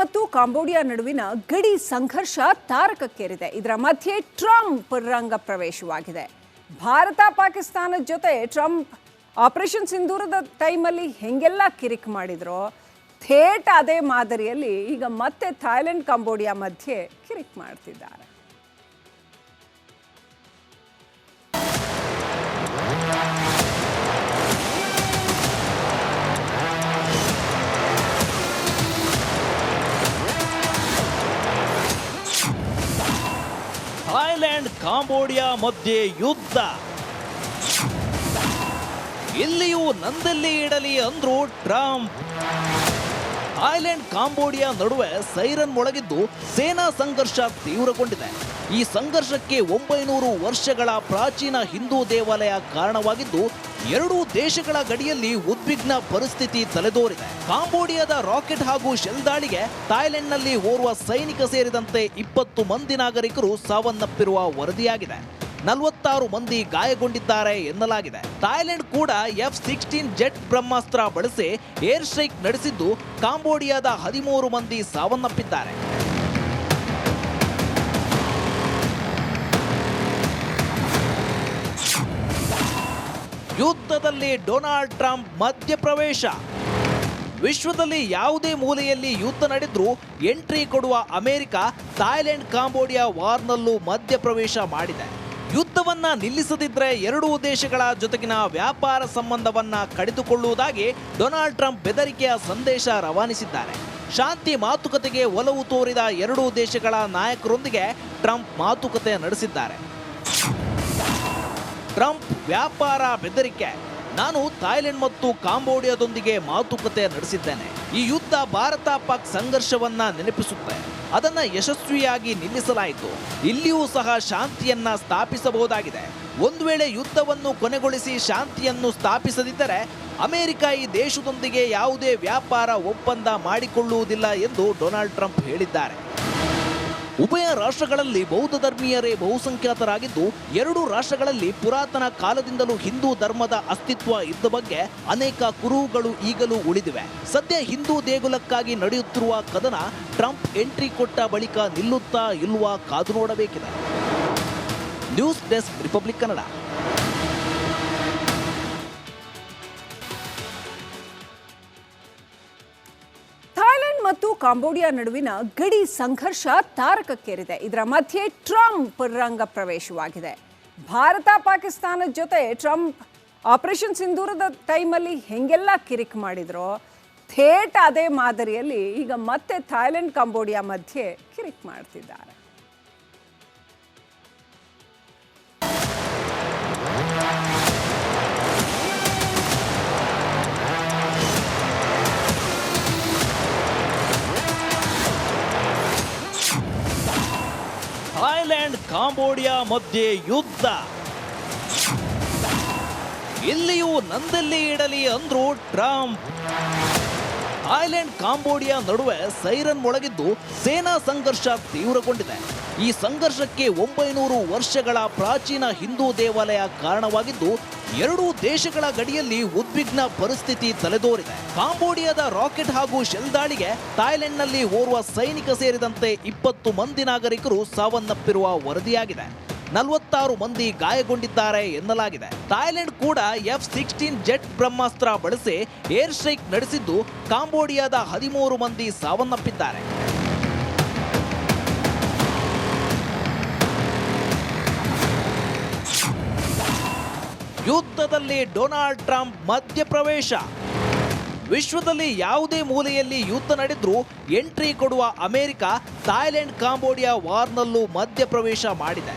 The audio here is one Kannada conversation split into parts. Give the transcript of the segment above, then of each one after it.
ಮತ್ತು ಕಾಂಬೋಡಿಯಾ ನಡುವಿನ ಗಡಿ ಸಂಘರ್ಷ ತಾರಕಕ್ಕೇರಿದೆ. ಇದರ ಮಧ್ಯೆ ಟ್ರಂಪ್ ರಂಗ ಪ್ರವೇಶವಾಗಿದೆ. ಭಾರತ ಪಾಕಿಸ್ತಾನದ ಜೊತೆ ಟ್ರಂಪ್ ಆಪರೇಷನ್ ಸಿಂಧೂರದ ಟೈಮಲ್ಲಿ ಹೆಂಗೆಲ್ಲ ಕಿರಿಕ್ ಮಾಡಿದ್ರೋ ಥೇಟ್ ಅದೇ ಮಾದರಿಯಲ್ಲಿ ಈಗ ಮತ್ತೆ ಥಾಯ್ಲೆಂಡ್ ಕಾಂಬೋಡಿಯಾ ಮಧ್ಯೆ ಕಿರಿಕ್ ಮಾಡ್ತಿದ್ದಾರೆ. ಥಾಯ್ಲೆಂಡ್ ಕಾಂಬೋಡಿಯಾ ಮಧ್ಯೆ ಯುದ್ಧ. ಇಲ್ಲಿಯೂ ನಂದಲ್ಲಿ ಇಡಲಿ ಅಂದ್ರು ಟ್ರಂಪ್. ಥಾಯ್ಲೆಂಡ್ ಕಾಂಬೋಡಿಯಾ ನಡುವೆ ಸೈರನ್ ಮೊಳಗಿದ್ದು ಸೇನಾ ಸಂಘರ್ಷ ತೀವ್ರಗೊಂಡಿದೆ. ಈ ಸಂಘರ್ಷಕ್ಕೆ 900 ವರ್ಷಗಳ ಪ್ರಾಚೀನ ಹಿಂದೂ ದೇವಾಲಯ ಕಾರಣವಾಗಿದ್ದು ಎರಡೂ ದೇಶಗಳ ಗಡಿಯಲ್ಲಿ ಉದ್ವಿಗ್ನ ಪರಿಸ್ಥಿತಿ ತಲೆದೋರಿದೆ. ಕಾಂಬೋಡಿಯಾದ ರಾಕೆಟ್ ಹಾಗೂ ಶೆಲ್ ದಾಳಿಗೆ ಥಾಯ್ಲೆಂಡ್ನಲ್ಲಿ ಓರ್ವ ಸೈನಿಕ ಸೇರಿದಂತೆ 20 ಮಂದಿ ನಾಗರಿಕರು ಸಾವನ್ನಪ್ಪಿರುವ ವರದಿಯಾಗಿದೆ. 46 ಮಂದಿ ಗಾಯಗೊಂಡಿದ್ದಾರೆ ಎನ್ನಲಾಗಿದೆ. ಥಾಯ್ಲೆಂಡ್ ಕೂಡ F-16 ಜೆಟ್ ಬ್ರಹ್ಮಾಸ್ತ್ರ ಬಳಸಿ ಏರ್ ಸ್ಟ್ರೈಕ್ ನಡೆಸಿದ್ದು ಕಾಂಬೋಡಿಯಾದ 13 ಮಂದಿ ಸಾವನ್ನಪ್ಪಿದ್ದಾರೆ. ಯುದ್ಧದಲ್ಲಿ ಡೊನಾಲ್ಡ್ ಟ್ರಂಪ್ ಮಧ್ಯಪ್ರವೇಶ. ವಿಶ್ವದಲ್ಲಿ ಯಾವುದೇ ಮೂಲೆಯಲ್ಲಿ ಯುದ್ಧ ನಡೆದ್ರೂ ಎಂಟ್ರಿ ಕೊಡುವ ಅಮೆರಿಕ ಥಾಯ್ಲೆಂಡ್ ಕಾಂಬೋಡಿಯಾ ವಾರ್ನಲ್ಲೂ ಮಧ್ಯಪ್ರವೇಶ ಮಾಡಿದೆ. ಯುದ್ಧವನ್ನ ನಿಲ್ಲಿಸದಿದ್ರೆ ಎರಡೂ ದೇಶಗಳ ಜೊತೆಗಿನ ವ್ಯಾಪಾರ ಸಂಬಂಧವನ್ನ ಕಡಿದುಕೊಳ್ಳುವುದಾಗಿ ಡೊನಾಲ್ಡ್ ಟ್ರಂಪ್ ಬೆದರಿಕೆಯ ಸಂದೇಶ ರವಾನಿಸಿದ್ದಾರೆ. ಶಾಂತಿ ಮಾತುಕತೆಗೆ ಒಲವು ತೋರಿದ ಎರಡೂ ದೇಶಗಳ ನಾಯಕರೊಂದಿಗೆ ಟ್ರಂಪ್ ಮಾತುಕತೆ ನಡೆಸಿದ್ದಾರೆ. ಟ್ರಂಪ್ ವ್ಯಾಪಾರ ಬೆದರಿಕೆ. ನಾನು ಥಾಯ್ಲೆಂಡ್ ಮತ್ತು ಕಾಂಬೋಡಿಯಾದೊಂದಿಗೆ ಮಾತುಕತೆ ನಡೆಸಿದ್ದೇನೆ. ಈ ಯುದ್ಧ ಭಾರತ ಪಾಕ್ ಸಂಘರ್ಷವನ್ನ ನೆನಪಿಸುತ್ತೆ. ಅದನ್ನ ಯಶಸ್ವಿಯಾಗಿ ನಿಲ್ಲಿಸಲಾಯಿತು. ಇಲ್ಲಿಯೂ ಸಹ ಶಾಂತಿಯನ್ನ ಸ್ಥಾಪಿಸಬಹುದಾಗಿದೆ. ಒಂದು ವೇಳೆ ಯುದ್ಧವನ್ನು ಕೊನೆಗೊಳಿಸಿ ಶಾಂತಿಯನ್ನು ಸ್ಥಾಪಿಸದಿದ್ದರೆ ಅಮೆರಿಕ ಈ ದೇಶದೊಂದಿಗೆ ಯಾವುದೇ ವ್ಯಾಪಾರ ಒಪ್ಪಂದ ಮಾಡಿಕೊಳ್ಳುವುದಿಲ್ಲ ಎಂದು ಡೊನಾಲ್ಡ್ ಟ್ರಂಪ್ ಹೇಳಿದ್ದಾರೆ. ಉಭಯ ರಾಷ್ಟ್ರಗಳಲ್ಲಿ ಬೌದ್ಧ ಧರ್ಮೀಯರೇ ಬಹುಸಂಖ್ಯಾತರಾಗಿದ್ದು ಎರಡೂ ರಾಷ್ಟ್ರಗಳಲ್ಲಿ ಪುರಾತನ ಕಾಲದಿಂದಲೂ ಹಿಂದೂ ಧರ್ಮದ ಅಸ್ತಿತ್ವ ಇದ್ದ ಬಗ್ಗೆ ಅನೇಕ ಕುರುಹುಗಳು ಈಗಲೂ ಉಳಿದಿವೆ. ಸದ್ಯ ಹಿಂದೂ ದೇಗುಲಕ್ಕಾಗಿ ನಡೆಯುತ್ತಿರುವ ಕದನ ಟ್ರಂಪ್ ಎಂಟ್ರಿ ಕೊಟ್ಟ ಬಳಿಕ ನಿಲ್ಲುತ್ತಾ ಇಲ್ವಾ ಕಾದು ನೋಡಬೇಕಿದೆ. News desk, republic Kannada. ಮತ್ತು ಕಾಂಬೋಡಿಯಾ ನಡುವಿನ ಗಡಿ ಸಂಘರ್ಷ ತಾರಕಕ್ಕೇರಿದೆ. ಇದರ ಮಧ್ಯೆ ಟ್ರಂಪ್ ರಂಗ ಪ್ರವೇಶವಾಗಿದೆ. ಭಾರತ ಪಾಕಿಸ್ತಾನದ ಜೊತೆ ಟ್ರಂಪ್ ಆಪರೇಷನ್ ಸಿಂಧೂರದ ಟೈಮಲ್ಲಿ ಹೆಂಗೆಲ್ಲ ಕಿರಿಕ್ ಮಾಡಿದ್ರೋ ಥೇಟ್ ಅದೇ ಮಾದರಿಯಲ್ಲಿ ಈಗ ಮತ್ತೆ ಥಾಯ್ಲೆಂಡ್ ಕಾಂಬೋಡಿಯಾ ಮಧ್ಯೆ ಕಿರಿಕ್ ಮಾಡ್ತಿದ್ದಾರೆ. ಥಾಯ್ಲೆಂಡ್ ಕಾಂಬೋಡಿಯಾ ಮಧ್ಯೆ ಯುದ್ಧ. ಇಲ್ಲಿಯೂ ನಂದಲ್ಲಿ ಇಡಲಿ ಅಂದ್ರು ಟ್ರಂಪ್. ಥಾಯ್ಲೆಂಡ್ ಕಾಂಬೋಡಿಯಾ ನಡುವೆ ಸೈರನ್ ಮೊಳಗಿದ್ದು ಸೇನಾ ಸಂಘರ್ಷ ತೀವ್ರಗೊಂಡಿದೆ. ಈ ಸಂಘರ್ಷಕ್ಕೆ 900 ವರ್ಷಗಳ ಪ್ರಾಚೀನ ಹಿಂದೂ ದೇವಾಲಯ ಕಾರಣವಾಗಿದ್ದು ಎರಡೂ ದೇಶಗಳ ಗಡಿಯಲ್ಲಿ ಉದ್ವಿಗ್ನ ಪರಿಸ್ಥಿತಿ ತಲೆದೋರಿದೆ. ಕಾಂಬೋಡಿಯಾದ ರಾಕೆಟ್ ಹಾಗೂ ಶೆಲ್ ದಾಳಿಗೆ ಥಾಯ್ಲೆಂಡ್ನಲ್ಲಿ ಓರ್ವ ಸೈನಿಕ ಸೇರಿದಂತೆ 20 ಮಂದಿ ನಾಗರಿಕರು ಸಾವನ್ನಪ್ಪಿರುವ ವರದಿಯಾಗಿದೆ. 46 ಮಂದಿ ಗಾಯಗೊಂಡಿದ್ದಾರೆ ಎನ್ನಲಾಗಿದೆ. ಥಾಯ್ಲೆಂಡ್ ಕೂಡ F-16 ಜೆಟ್ ಬ್ರಹ್ಮಾಸ್ತ್ರ ಬಳಸಿ ಏರ್ ಸ್ಟ್ರೈಕ್ ನಡೆಸಿದ್ದು ಕಾಂಬೋಡಿಯಾದ 13 ಮಂದಿ ಸಾವನ್ನಪ್ಪಿದ್ದಾರೆ. ಯುದ್ಧದಲ್ಲಿ ಡೊನಾಲ್ಡ್ ಟ್ರಂಪ್ ಮಧ್ಯಪ್ರವೇಶ. ವಿಶ್ವದಲ್ಲಿ ಯಾವುದೇ ಮೂಲೆಯಲ್ಲಿ ಯುದ್ಧ ನಡೆದ್ರೂ ಎಂಟ್ರಿ ಕೊಡುವ ಅಮೆರಿಕ ಥಾಯ್ಲೆಂಡ್ ಕಾಂಬೋಡಿಯಾ ವಾರ್ನಲ್ಲೂ ಮಧ್ಯಪ್ರವೇಶ ಮಾಡಿದೆ.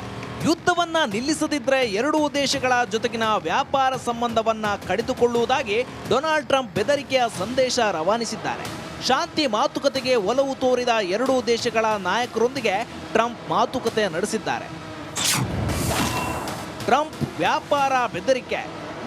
ಯುದ್ಧವನ್ನ ನಿಲ್ಲಿಸದಿದ್ರೆ ಎರಡೂ ದೇಶಗಳ ಜೊತೆಗಿನ ವ್ಯಾಪಾರ ಸಂಬಂಧವನ್ನ ಕಡಿದುಕೊಳ್ಳುವುದಾಗಿ ಡೊನಾಲ್ಡ್ ಟ್ರಂಪ್ ಬೆದರಿಕೆಯ ಸಂದೇಶ ರವಾನಿಸಿದ್ದಾರೆ. ಶಾಂತಿ ಮಾತುಕತೆಗೆ ಒಲವು ತೋರಿದ ಎರಡೂ ದೇಶಗಳ ನಾಯಕರೊಂದಿಗೆ ಟ್ರಂಪ್ ಮಾತುಕತೆ ನಡೆಸಿದ್ದಾರೆ. ಟ್ರಂಪ್ ವ್ಯಾಪಾರ ಬೆದರಿಕೆ.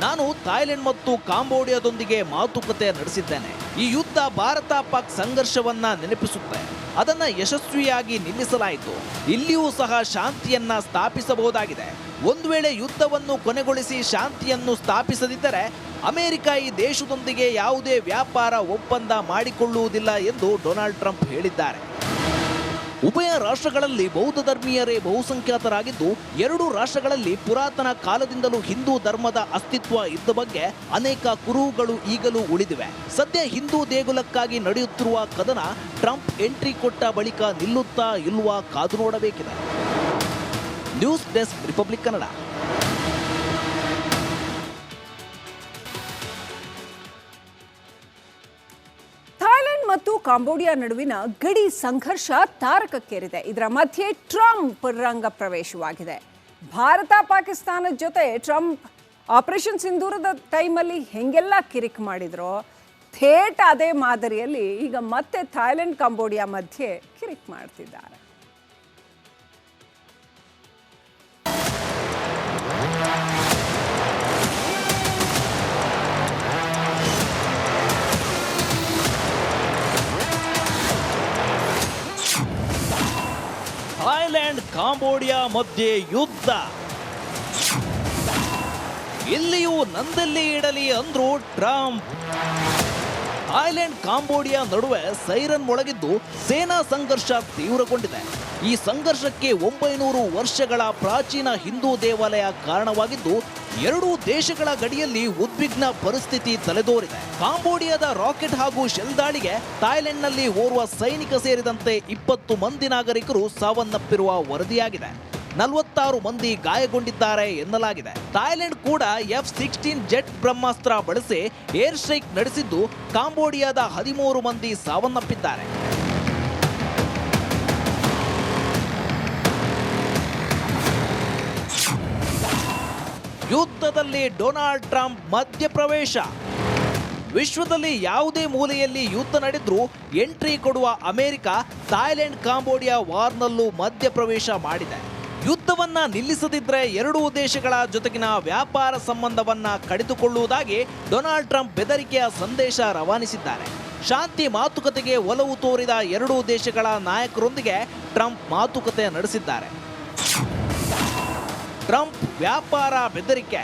ನಾನು ಥಾಯ್ಲೆಂಡ್ ಮತ್ತು ಕಾಂಬೋಡಿಯಾದೊಂದಿಗೆ ಮಾತುಕತೆ ನಡೆಸಿದ್ದೇನೆ. ಈ ಯುದ್ಧ ಭಾರತ ಪಾಕ್ ಸಂಘರ್ಷವನ್ನ ನೆನಪಿಸುತ್ತೆ. ಅದನ್ನ ಯಶಸ್ವಿಯಾಗಿ ನಿಲ್ಲಿಸಲಾಯಿತು. ಇಲ್ಲಿಯೂ ಸಹ ಶಾಂತಿಯನ್ನ ಸ್ಥಾಪಿಸಬಹುದಾಗಿದೆ. ಒಂದು ವೇಳೆ ಯುದ್ಧವನ್ನು ಕೊನೆಗೊಳಿಸಿ ಶಾಂತಿಯನ್ನು ಸ್ಥಾಪಿಸದಿದ್ದರೆ ಅಮೆರಿಕ ಈ ದೇಶದೊಂದಿಗೆ ಯಾವುದೇ ವ್ಯಾಪಾರ ಒಪ್ಪಂದ ಮಾಡಿಕೊಳ್ಳುವುದಿಲ್ಲ ಎಂದು ಡೊನಾಲ್ಡ್ ಟ್ರಂಪ್ ಹೇಳಿದ್ದಾರೆ. ಉಭಯ ರಾಷ್ಟ್ರಗಳಲ್ಲಿ ಬೌದ್ಧ ಧರ್ಮೀಯರೇ ಬಹುಸಂಖ್ಯಾತರಾಗಿದ್ದು, ಎರಡೂ ರಾಷ್ಟ್ರಗಳಲ್ಲಿ ಪುರಾತನ ಕಾಲದಿಂದಲೂ ಹಿಂದೂ ಧರ್ಮದ ಅಸ್ತಿತ್ವ ಇದ್ದ ಬಗ್ಗೆ ಅನೇಕ ಕುರುಹುಗಳು ಈಗಲೂ ಉಳಿದಿವೆ. ಸದ್ಯ ಹಿಂದೂ ದೇಗುಲಕ್ಕಾಗಿ ನಡೆಯುತ್ತಿರುವ ಕದನ ಟ್ರಂಪ್ ಎಂಟ್ರಿ ಕೊಟ್ಟ ಬಳಿಕ ನಿಲ್ಲುತ್ತಾ ಇಲ್ವಾ ಕಾದು ನೋಡಬೇಕಿದೆ. News desk, republic Kannada. Thailand ಮತ್ತು ಕಾಂಬೋಡಿಯಾ ನಡುವಿನ ಗಡಿ ಸಂಘರ್ಷ ತಾರಕಕ್ಕೇರಿದೆ. ಇದರ ಮಧ್ಯೆ ಟ್ರಂಪ್ ರಂಗ ಪ್ರವೇಶವಾಗಿದೆ. ಭಾರತ ಪಾಕಿಸ್ತಾನದ ಜೊತೆ ಟ್ರಂಪ್ ಆಪರೇಷನ್ ಸಿಂಧೂರದ ಟೈಮಲ್ಲಿ ಹೆಂಗೆಲ್ಲ ಕಿರಿಕ್ ಮಾಡಿದ್ರೋ, ಥೇಟ್ ಅದೇ ಮಾದರಿಯಲ್ಲಿ ಈಗ ಮತ್ತೆ ಥಾಯ್ಲೆಂಡ್ ಕಾಂಬೋಡಿಯಾ ಮಧ್ಯೆ ಕಿರಿಕ್ ಮಾಡ್ತಿದ್ದಾರೆ. ಥಾಯ್ಲೆಂಡ್ ಕಾಂಬೋಡಿಯಾ ಮಧ್ಯೆ ಯುದ್ಧ. ಇಲ್ಲಿಯೂ ನಂದಲ್ಲಿ ಇಡಲಿ ಅಂದ್ರು ಟ್ರಂಪ್. ಥಾಯ್ಲೆಂಡ್ ಕಾಂಬೋಡಿಯಾ ನಡುವೆ ಸೈರನ್ ಮೊಳಗಿದ್ದು ಸೇನಾ ಸಂಘರ್ಷ ತೀವ್ರಗೊಂಡಿದೆ. ಈ ಸಂಘರ್ಷಕ್ಕೆ 900 ವರ್ಷಗಳ ಪ್ರಾಚೀನ ಹಿಂದೂ ದೇವಾಲಯ ಕಾರಣವಾಗಿದ್ದು, ಎರಡೂ ದೇಶಗಳ ಗಡಿಯಲ್ಲಿ ಉದ್ವಿಗ್ನ ಪರಿಸ್ಥಿತಿ ತಲೆದೋರಿದೆ. ಕಾಂಬೋಡಿಯಾದ ರಾಕೆಟ್ ಹಾಗೂ ಶೆಲ್ ದಾಳಿಗೆ ಥಾಯ್ಲೆಂಡ್ನಲ್ಲಿ ಓರ್ವ ಸೈನಿಕ ಸೇರಿದಂತೆ 20 ಮಂದಿ ನಾಗರಿಕರು ಸಾವನ್ನಪ್ಪಿರುವ ವರದಿಯಾಗಿದೆ. 46 ಮಂದಿ ಗಾಯಗೊಂಡಿದ್ದಾರೆ ಎನ್ನಲಾಗಿದೆ. ಥಾಯ್ಲೆಂಡ್ ಕೂಡ F-16 ಜೆಟ್ ಬ್ರಹ್ಮಾಸ್ತ್ರ ಬಳಸಿ ಏರ್ ಸ್ಟ್ರೈಕ್ ನಡೆಸಿದ್ದು, ಕಾಂಬೋಡಿಯಾದ 13 ಮಂದಿ ಸಾವನ್ನಪ್ಪಿದ್ದಾರೆ. ಯುದ್ಧದಲ್ಲಿ ಡೊನಾಲ್ಡ್ ಟ್ರಂಪ್ ಮಧ್ಯಪ್ರವೇಶ. ವಿಶ್ವದಲ್ಲಿ ಯಾವುದೇ ಮೂಲೆಯಲ್ಲಿ ಯುದ್ಧ ನಡೆದ್ರೂ ಎಂಟ್ರಿ ಕೊಡುವ ಅಮೆರಿಕ ಥಾಯ್ಲೆಂಡ್ ಕಾಂಬೋಡಿಯಾ ವಾರ್ನಲ್ಲೂ ಮಧ್ಯಪ್ರವೇಶ ಮಾಡಿದೆ. ಯುದ್ಧವನ್ನ ನಿಲ್ಲಿಸದಿದ್ರೆ ಎರಡೂ ದೇಶಗಳ ಜೊತೆಗಿನ ವ್ಯಾಪಾರ ಸಂಬಂಧವನ್ನ ಕಡಿದುಕೊಳ್ಳುವುದಾಗಿ ಡೊನಾಲ್ಡ್ ಟ್ರಂಪ್ ಬೆದರಿಕೆಯ ಸಂದೇಶ ರವಾನಿಸಿದ್ದಾರೆ. ಶಾಂತಿ ಮಾತುಕತೆಗೆ ಒಲವು ತೋರಿದ ಎರಡೂ ದೇಶಗಳ ನಾಯಕರೊಂದಿಗೆ ಟ್ರಂಪ್ ಮಾತುಕತೆ ನಡೆಸಿದ್ದಾರೆ. ಟ್ರಂಪ್ ವ್ಯಾಪಾರ ಬೆದರಿಕೆ.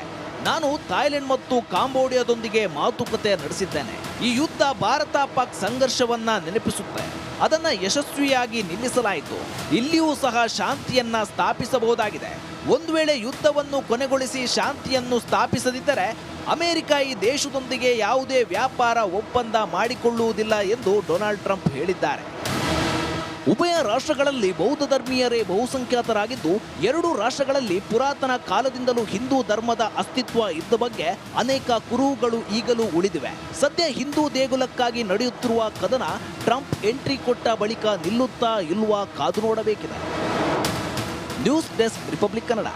ನಾನು ಥಾಯ್ಲೆಂಡ್ ಮತ್ತು ಕಾಂಬೋಡಿಯಾದೊಂದಿಗೆ ಮಾತುಕತೆ ನಡೆಸಿದ್ದೇನೆ. ಈ ಯುದ್ಧ ಭಾರತ ಪಾಕ್ ಸಂಘರ್ಷವನ್ನ ನೆನಪಿಸುತ್ತೆ. ಅದನ್ನ ಯಶಸ್ವಿಯಾಗಿ ನಿಲ್ಲಿಸಲಾಯಿತು. ಇಲ್ಲಿಯೂ ಸಹ ಶಾಂತಿಯನ್ನ ಸ್ಥಾಪಿಸಬಹುದಾಗಿದೆ. ಒಂದು ವೇಳೆ ಯುದ್ಧವನ್ನು ಕೊನೆಗೊಳಿಸಿ ಶಾಂತಿಯನ್ನು ಸ್ಥಾಪಿಸದಿದ್ದರೆ ಅಮೆರಿಕ ಈ ದೇಶದೊಂದಿಗೆ ಯಾವುದೇ ವ್ಯಾಪಾರ ಒಪ್ಪಂದ ಮಾಡಿಕೊಳ್ಳುವುದಿಲ್ಲ ಎಂದು ಡೊನಾಲ್ಡ್ ಟ್ರಂಪ್ ಹೇಳಿದ್ದಾರೆ. ಉಭಯ ರಾಷ್ಟ್ರಗಳಲ್ಲಿ ಬೌದ್ಧ ಧರ್ಮೀಯರೇ ಬಹುಸಂಖ್ಯಾತರಾಗಿದ್ದು, ಎರಡೂ ರಾಷ್ಟ್ರಗಳಲ್ಲಿ ಪುರಾತನ ಕಾಲದಿಂದಲೂ ಹಿಂದೂ ಧರ್ಮದ ಅಸ್ತಿತ್ವ ಇದ್ದ ಬಗ್ಗೆ ಅನೇಕ ಕುರುಹುಗಳು ಈಗಲೂ ಉಳಿದಿವೆ. ಸದ್ಯ ಹಿಂದೂ ದೇಗುಲಕ್ಕಾಗಿ ನಡೆಯುತ್ತಿರುವ ಕದನ ಟ್ರಂಪ್ ಎಂಟ್ರಿ ಕೊಟ್ಟ ಬಳಿಕ ನಿಲ್ಲುತ್ತಾ ಇಲ್ವಾ ಕಾದು ನೋಡಬೇಕಿದೆ. News desk, republic Kannada.